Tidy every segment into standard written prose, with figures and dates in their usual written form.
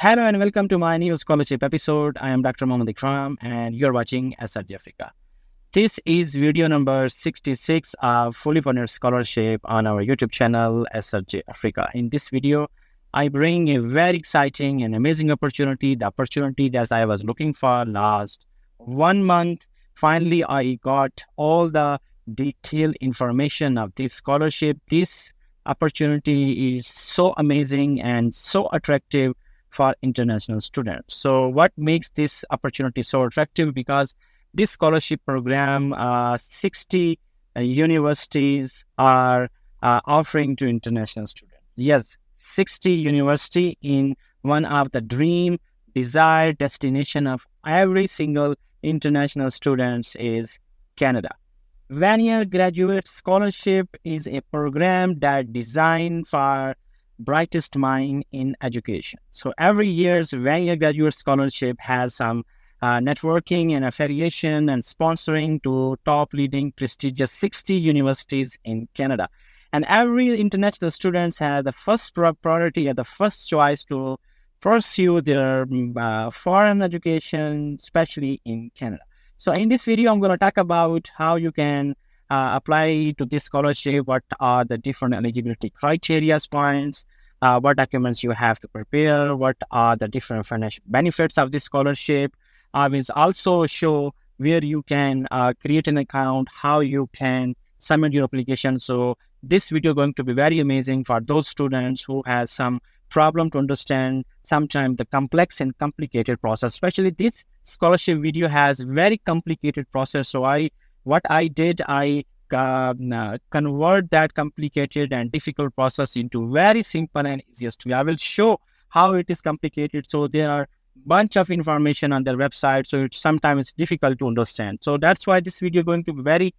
Hello and welcome to my new scholarship episode. I am Dr. Mohammad Ikram and you're watching SRJAFRICA. This is video number 66 of fully funded scholarship on our YouTube channel SRJAFRICA. In this video, I bring a very exciting and amazing opportunity, the opportunity that I was looking for last 1 month. Finally, I got all the detailed information of this scholarship. This opportunity is so amazing and so attractive for international students. So what makes this opportunity so attractive? Because this scholarship program, 60 universities are offering to international students. Yes, 60 university in one of the dream, desired destination of every single international students is Canada. One-year graduate scholarship is a program that designed for brightest mind in education. So every year's one-year graduate scholarship has some networking and affiliation and sponsoring to top leading prestigious 60 universities in Canada. And every international students have the first priority and the first choice to pursue their foreign education, especially in Canada. So in this video, I'm going to talk about how you can apply to this scholarship, what are the different eligibility criteria points, what documents you have to prepare, what are the different financial benefits of this scholarship. I will also show where you can create an account, how you can submit your application. So this video is going to be very amazing for those students who have some problem to understand sometimes the complex and complicated process. Especially this scholarship video has very complicated process. So I convert that complicated and difficult process into very simple and easiest way. I will show how it is complicated. So there are bunch of information on their website. So sometimes it's difficult to understand. So that's why this video is going to be very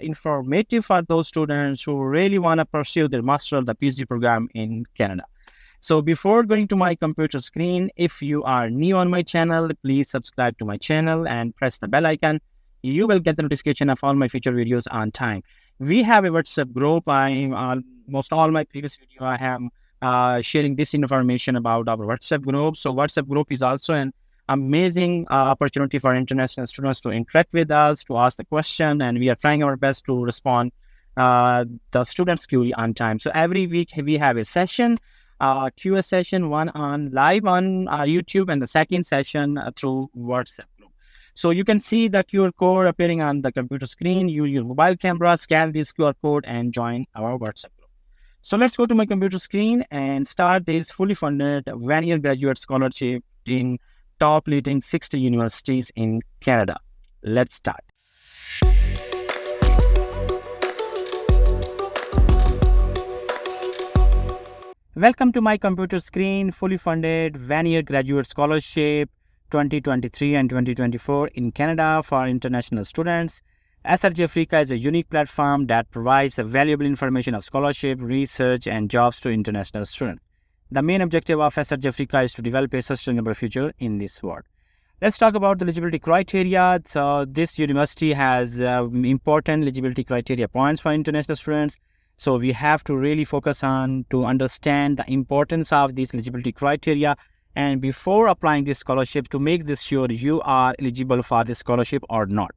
informative for those students who really want to pursue their master or the PhD program in Canada. So before going to my computer screen, if you are new on my channel, please subscribe to my channel and press the bell icon. You will get the notification of all my future videos on time. We have a WhatsApp group. Almost all my previous video, I am sharing this information about our WhatsApp group. So WhatsApp group is also an amazing opportunity for international students to interact with us, to ask the question, and we are trying our best to respond the students' query on time. So every week we have a session, Q&A session, one on live on YouTube, and the second session through WhatsApp group. So you can see the QR code appearing on the computer screen. Use your mobile camera, scan this QR code, and join our WhatsApp group. So let's go to my computer screen and start this fully funded one-year graduate scholarship in top leading 60 universities in Canada. Let's start. Welcome to my computer screen, fully funded one-year graduate scholarship 2023 and 2024 in Canada for international students. SRJAFRICA is a unique platform that provides the valuable information of scholarship, research, and jobs to international students. The main objective of SRJAFRICA is to develop a sustainable future in this world. Let's talk about the eligibility criteria. So this university has important eligibility criteria points for international students. So we have to really focus on to understand the importance of these eligibility criteria. And before applying this scholarship, to make this sure you are eligible for this scholarship or not.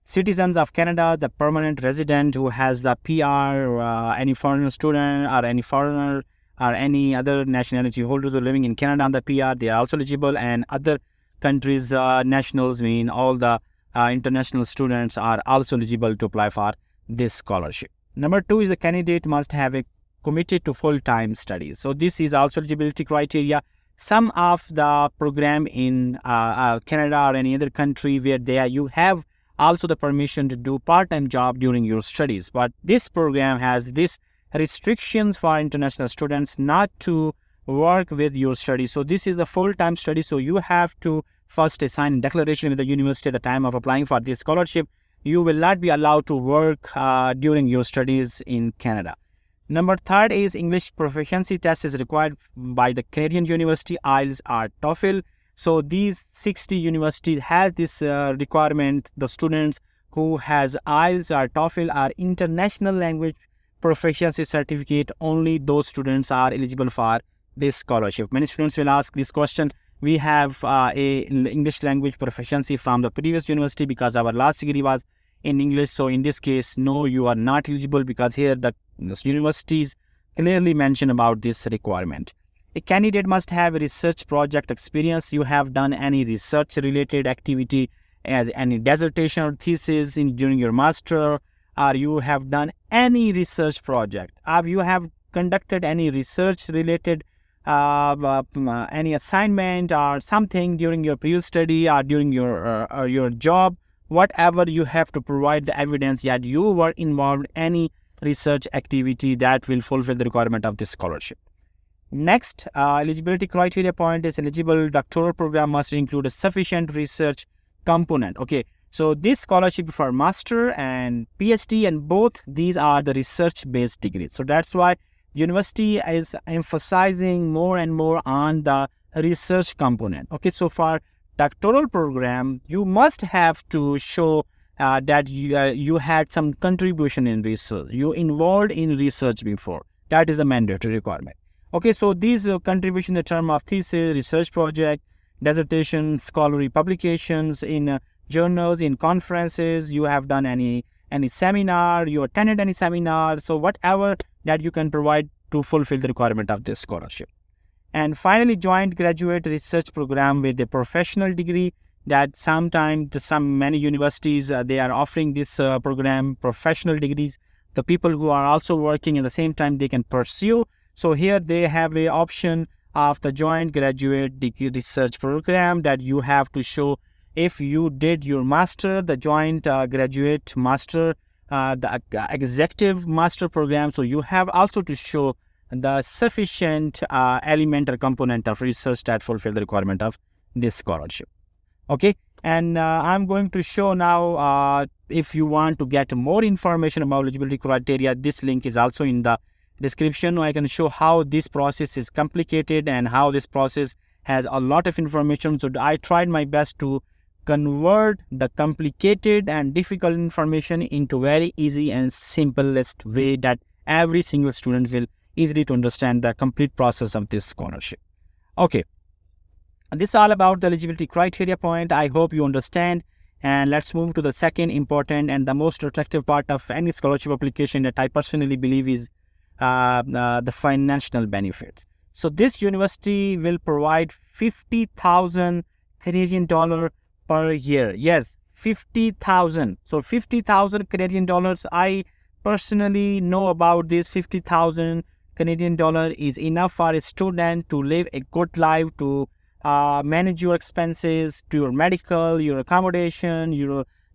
Citizens of Canada, the permanent resident who has the PR, any foreign student or any foreigner or any other nationality holders who are living in Canada on the PR, they are also eligible. And other countries' nationals, all the international students are also eligible to apply for this scholarship. Number 2 is the candidate must have a committed to full-time studies. So this is also eligibility criteria. Some of the program in Canada or any other country where you have also the permission to do part-time job during your studies. But this program has this restrictions for international students not to work with your studies. So this is the full-time study. So you have to first sign a declaration with the university at the time of applying for this scholarship. You will not be allowed to work during your studies in Canada. Number 3 is English proficiency test is required by the Canadian University, IELTS or TOEFL. So these 60 universities have this requirement. The students who has IELTS or TOEFL or international language proficiency certificate, only those students are eligible for this scholarship? Many students will ask this question. We have a English language proficiency from the previous university because our last degree was in English. So in this case, no, you are not eligible because here the universities clearly mention about this requirement. A candidate must have a research project experience. You have done any research related activity as any dissertation or thesis during your master, or you have done any research project, or you have conducted any research related any assignment or something during your previous study or during your job, whatever, you have to provide the evidence that you were involved in any research activity that will fulfill the requirement of this scholarship. Next, eligibility criteria point is eligible doctoral program must include a sufficient research component. Okay, so this scholarship for master and PhD, and both these are the research-based degrees. So that's why university is emphasizing more and more on the research component. Okay, so for doctoral program, you must have to show that you had some contribution in research. You involved in research before. That is the mandatory requirement. Okay, so these contribution in the term of thesis, research project, dissertation, scholarly publications in journals, in conferences, you have done any seminar, you attended any seminar, so whatever that you can provide to fulfill the requirement of this scholarship. And finally, joint graduate research program with a professional degree, that sometimes many universities they are offering this program, professional degrees. The people who are also working at the same time, they can pursue. So here they have a option of the joint graduate degree research program that you have to show if you did your master, the joint graduate master, the executive master program. So you have also to show the sufficient element or component of research that fulfill the requirement of this scholarship. Okay, and I'm going to show now, if you want to get more information about eligibility criteria, this link is also in the description. I can show how this process is complicated and how this process has a lot of information. So I tried my best to convert the complicated and difficult information into very easy and simplest way that every single student will easily to understand the complete process of this scholarship. Okay, this is all about the eligibility criteria point. I hope you understand. And let's move to the second important and the most attractive part of any scholarship application that I personally believe is the financial benefits. So this university will provide 50,000 Canadian dollar per year. Yes, 50,000. So 50,000 Canadian dollars. I personally know about this. 50,000 Canadian dollar is enough for a student to live a good life, to manage your expenses, to your medical, your accommodation,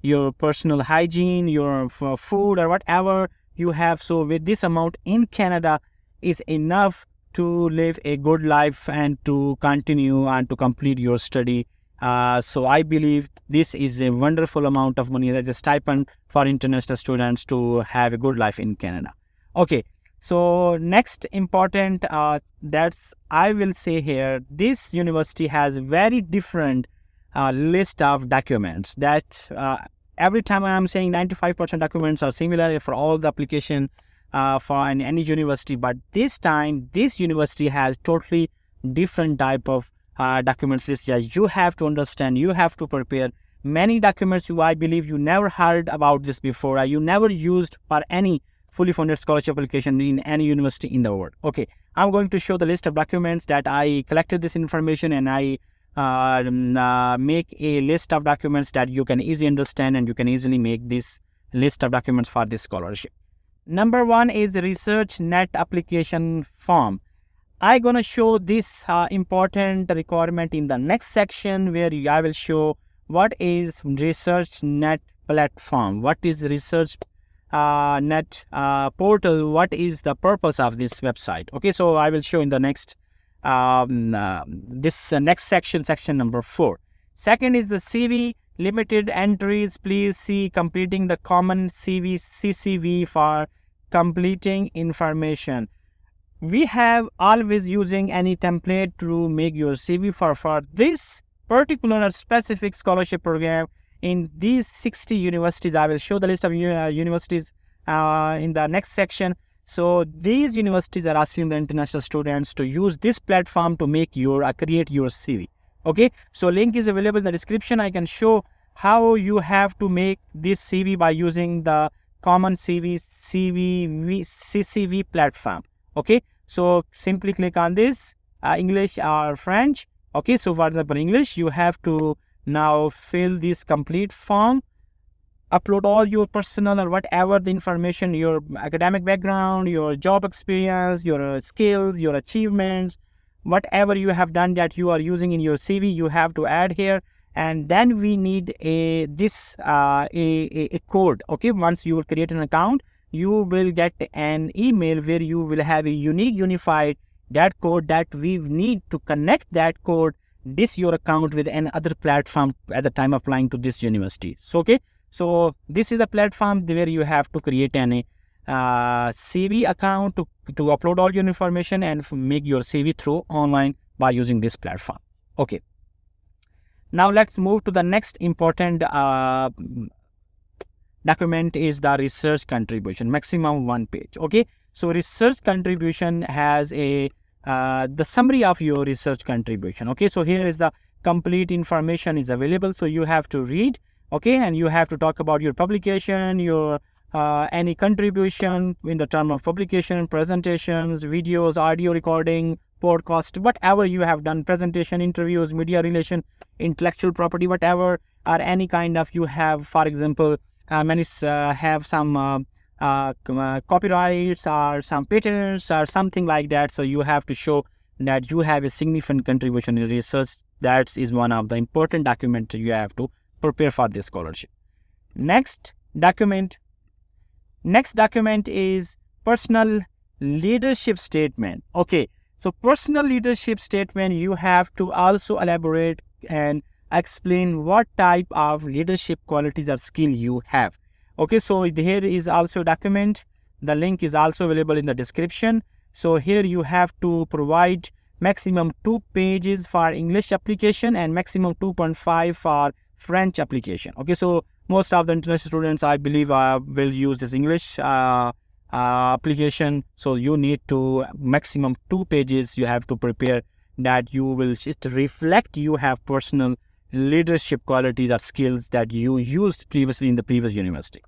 your personal hygiene, your food or whatever you have. So with this amount in Canada is enough to live a good life and to continue and to complete your study. So I believe this is a wonderful amount of money as a stipend for international students to have a good life in Canada. Okay, so next important that's I will say here, this university has very different list of documents that every time I am saying 95% documents are similar for all the application for any university, but this time this university has totally different type of documents list. You have to understand, you have to prepare many documents I believe you never heard about this before, you never used for any fully funded scholarship application in any university in the world. Okay, I'm going to show the list of documents that I collected this information, and I make a list of documents that you can easily understand and you can easily make this list of documents for this scholarship. Number one is the research net application form. I'm going to show this important requirement in the next section, where I will show what is research net platform, what is research net portal, what is the purpose of this website. Okay, so I will show in the next next section number 4. Second is the CV limited entries. Please see completing the common CV CCV for completing information. We have always using any template to make your CV for this particular or specific scholarship program. In these 60 universities, I will show the list of universities in the next section. So these universities are asking the international students to use this platform to make your create your CV. Okay, so link is available in the description. I can show how you have to make this CV by using the common CCV platform. Okay, so simply click on this, English or French. Okay, so for example, English, you have to now fill this complete form, upload all your personal or whatever the information, your academic background, your job experience, your skills, your achievements, whatever you have done that you are using in your CV, you have to add here. And then we need a code. Okay, once you will create an account, you will get an email where you will have a unified that code that we need to connect that code, this your account with another platform at the time applying to this university. So okay, so this is the platform where you have to create an CV account to upload all your information and make your CV through online by using this platform. Okay, now let's move to the next important document is the research contribution, maximum 1 page. Okay, so research contribution has a the summary of your research contribution. Okay, so here is the complete information is available, so you have to read. Okay, and you have to talk about your publication, your any contribution in the term of publication, presentations, videos, audio recording, podcast, whatever you have done, presentation, interviews, media relation, intellectual property, whatever, or any kind of you have, for example, many have some copyrights or some patents or something like that. So you have to show that you have a significant contribution in research. That is one of the important documents you have to prepare for this scholarship. Next document is personal leadership statement. Okay, so personal leadership statement, you have to also elaborate and explain what type of leadership qualities or skill you have. Okay, so here is also a document. The link is also available in the description. So here you have to provide maximum 2 pages for English application and maximum 2.5 for French application. Okay, so most of the international students, I believe, will use this English application. So you need to maximum 2 pages you have to prepare, that you will just reflect you have personal leadership qualities or skills that you used previously in the previous university.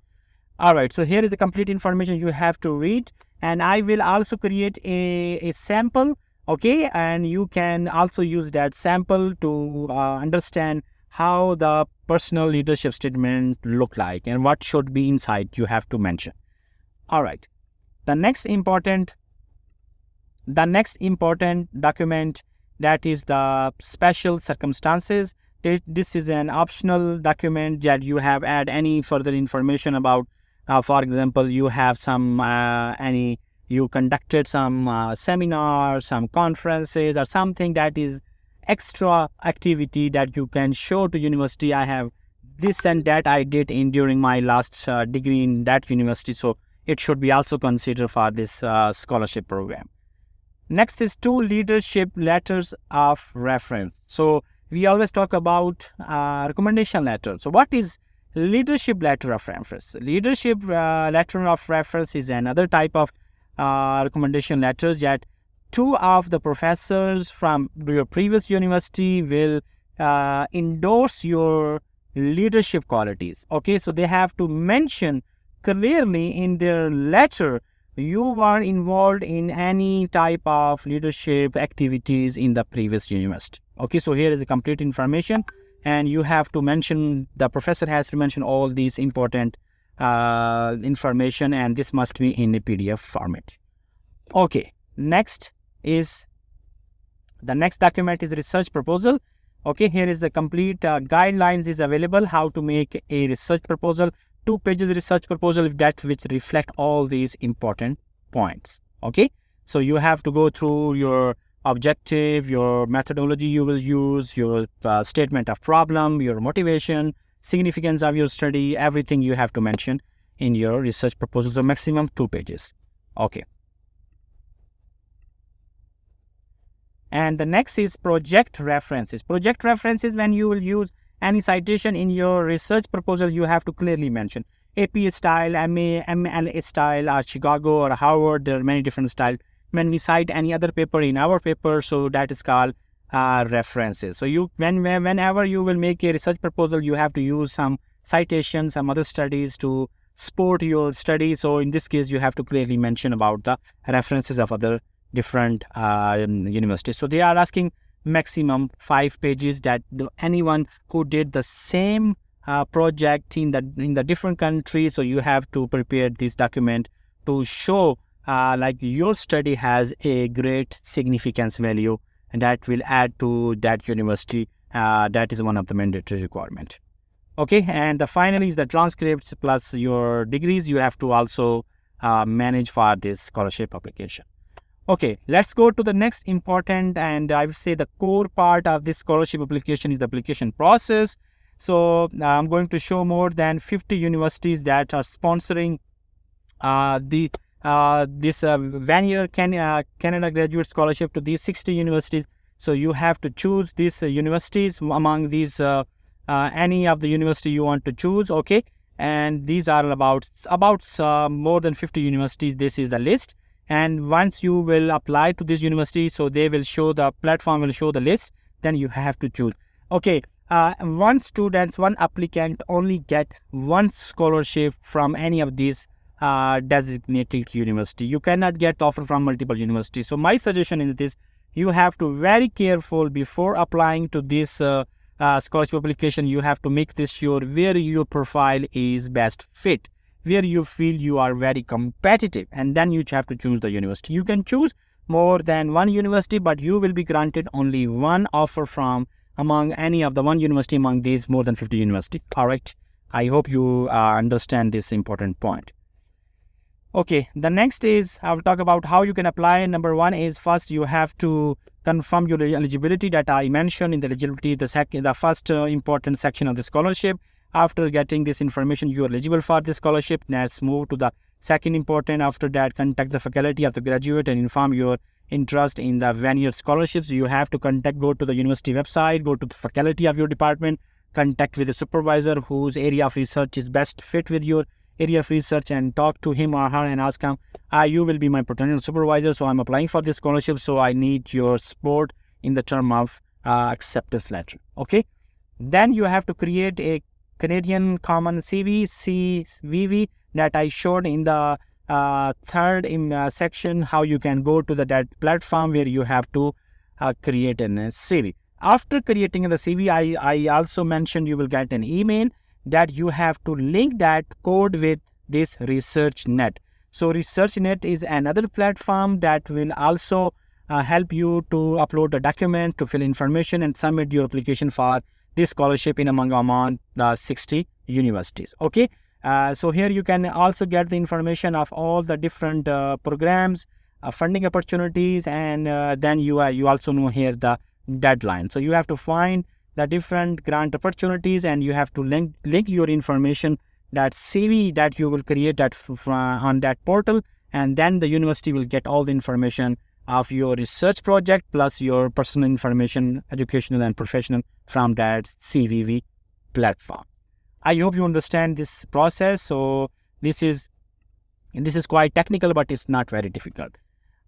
All right, so here is the complete information you have to read, and I will also create a sample. Okay, and you can also use that sample to understand how the personal leadership statement look like and what should be inside you have to mention. All right, the next important document, that is the special circumstances. This is an optional document that you have add any further information about. For example, you have some you conducted some seminars, some conferences, or something that is extra activity that you can show to university. I have this and that I did during my last degree in that university. So it should be also considered for this scholarship program. Next is 2 leadership letters of reference. So we always talk about recommendation letter. So what is leadership letter of reference? Leadership letter of reference is another type of recommendation letters that 2 of the professors from your previous university will endorse your leadership qualities. Okay, so they have to mention clearly in their letter you are involved in any type of leadership activities in the previous university. Okay, so here is the complete information, and you have to mention, the professor has to mention all these important information, and this must be in a PDF format. Okay, next document is research proposal. Okay, here is the complete guidelines is available how to make a research proposal. 2 pages research proposal that which reflect all these important points. Okay, so you have to go through your objective, your methodology you will use, your statement of problem, your motivation, significance of your study, everything you have to mention in your research proposal. So maximum 2 pages. Okay. And the next is project references. Project references, when you will use any citation in your research proposal, you have to clearly mention. AP style, MA, MLA style, or Chicago or Harvard. There are many different styles. When we cite any other paper in our paper, so that is called references. So whenever you will make a research proposal, you have to use some citations, some other studies to support your study. So in this case, you have to clearly mention about the references of other different universities. So they are asking maximum 5 pages that anyone who did the same project in the different countries. So you have to prepare this document to show like your study has a great significance value, and that will add to that university. That is one of the mandatory requirement. Okay, and the finally is the transcripts plus your degrees. You have to also manage for this scholarship application. Okay, let's go to the next important, and I would say the core part of this scholarship application is the application process. So I'm going to show more than 50 universities that are sponsoring this 1-year Canada Graduate Scholarship to these 60 universities. So you have to choose these universities among these any of the university you want to choose. Okay, and these are about more than 50 universities. This is the list, and once you will apply to this university, so they will show, the platform will show the list, then you have to choose. Okay, one applicant only get one scholarship from any of these designated university. You cannot get offer from multiple universities. So my suggestion is this: you have to very careful before applying to this scholarship application. You have to make this sure where your profile is best fit, where you feel you are very competitive, and then you have to choose the university. You can choose more than one university, but you will be granted only one offer from among any of the one university among these more than 50 universities. All right, I hope you understand this important point. Okay, the next is I will talk about how you can apply. Number one is, first you have to confirm your eligibility that I mentioned in the eligibility, the first important section of the scholarship. After getting this information, you are eligible for this scholarship. Let's move to the second important. After that, contact the faculty of the graduate and inform your interest in the 1-year scholarships. You have to go to the university website, go to the faculty of your department, contact with the supervisor whose area of research is best fit with your area of research, and talk to him or her and ask him, you will be my potential supervisor, so I'm applying for this scholarship, so I need your support in the term of acceptance letter. Okay, then you have to create a Canadian Common CVV that I showed in the third section, how you can go to that platform where you have to create a CV. After creating the CV, I also mentioned you will get an email that you have to link that code with this ResearchNet. So ResearchNet is another platform that will also help you to upload a document, to fill information, and submit your application for this scholarship in among the 60 universities. Okay, so here you can also get the information of all the different programs, funding opportunities, and then you also know here the deadline. So you have to find the different grant opportunities, and you have to link your information, that CV that you will create that on that portal, and then the university will get all the information of your research project plus your personal information, educational and professional, from that CVV platform. I hope you understand this process. So this is quite technical, but it's not very difficult.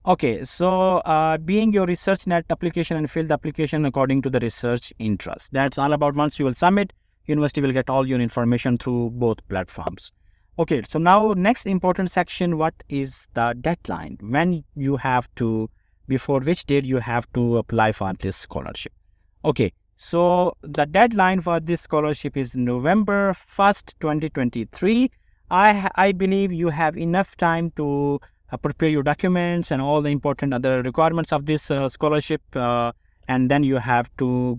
Okay, so being your ResearchNet application and fill the application according to the research interest. That's all about. Once you will submit, university will get all your information through both platforms. Okay, so now next important section, what is the deadline? When you have to, before which date you have to apply for this scholarship. Okay, so the deadline for this scholarship is November 1st, 2023. I believe you have enough time to prepare your documents and all the important other requirements of this scholarship, and then you have to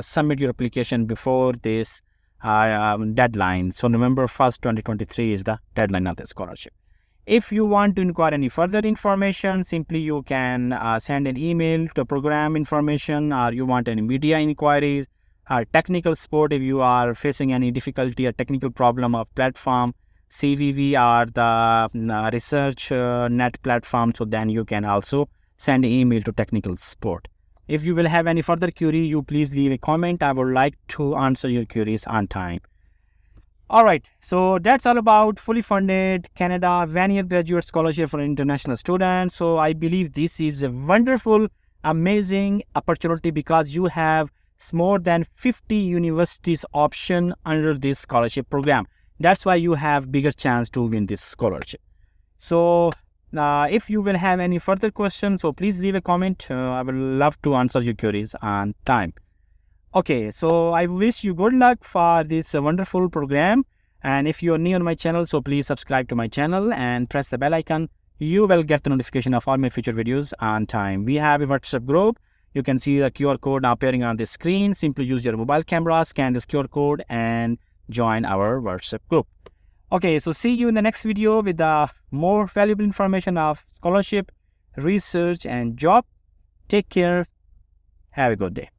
submit your application before this deadline. So November 1st, 2023 is the deadline of the scholarship. If you want to inquire any further information, simply you can send an email to program information, or you want any media inquiries or technical support if you are facing any difficulty or technical problem of platform, CVV or the ResearchNet platform. So then you can also send an email to technical support. If you will have any further query, you please leave a comment. I would like to answer your queries on time. All right, so that's all about fully funded Canada 1-year graduate scholarship for international students. So I believe this is a wonderful, amazing opportunity because you have more than 50 universities option under this scholarship program. That's why you have bigger chance to win this scholarship. So if you will have any further questions, so please leave a comment. I will love to answer your queries on time. Okay, so I wish you good luck for this wonderful program. And if you are new on my channel, so please subscribe to my channel and press the bell icon. You will get the notification of all my future videos on time. We have a WhatsApp group. You can see the QR code now appearing on the screen. Simply use your mobile camera, scan this QR code and join our WhatsApp group. Okay, so see you in the next video with more valuable information of scholarship, research and job. Take care. Have a good day.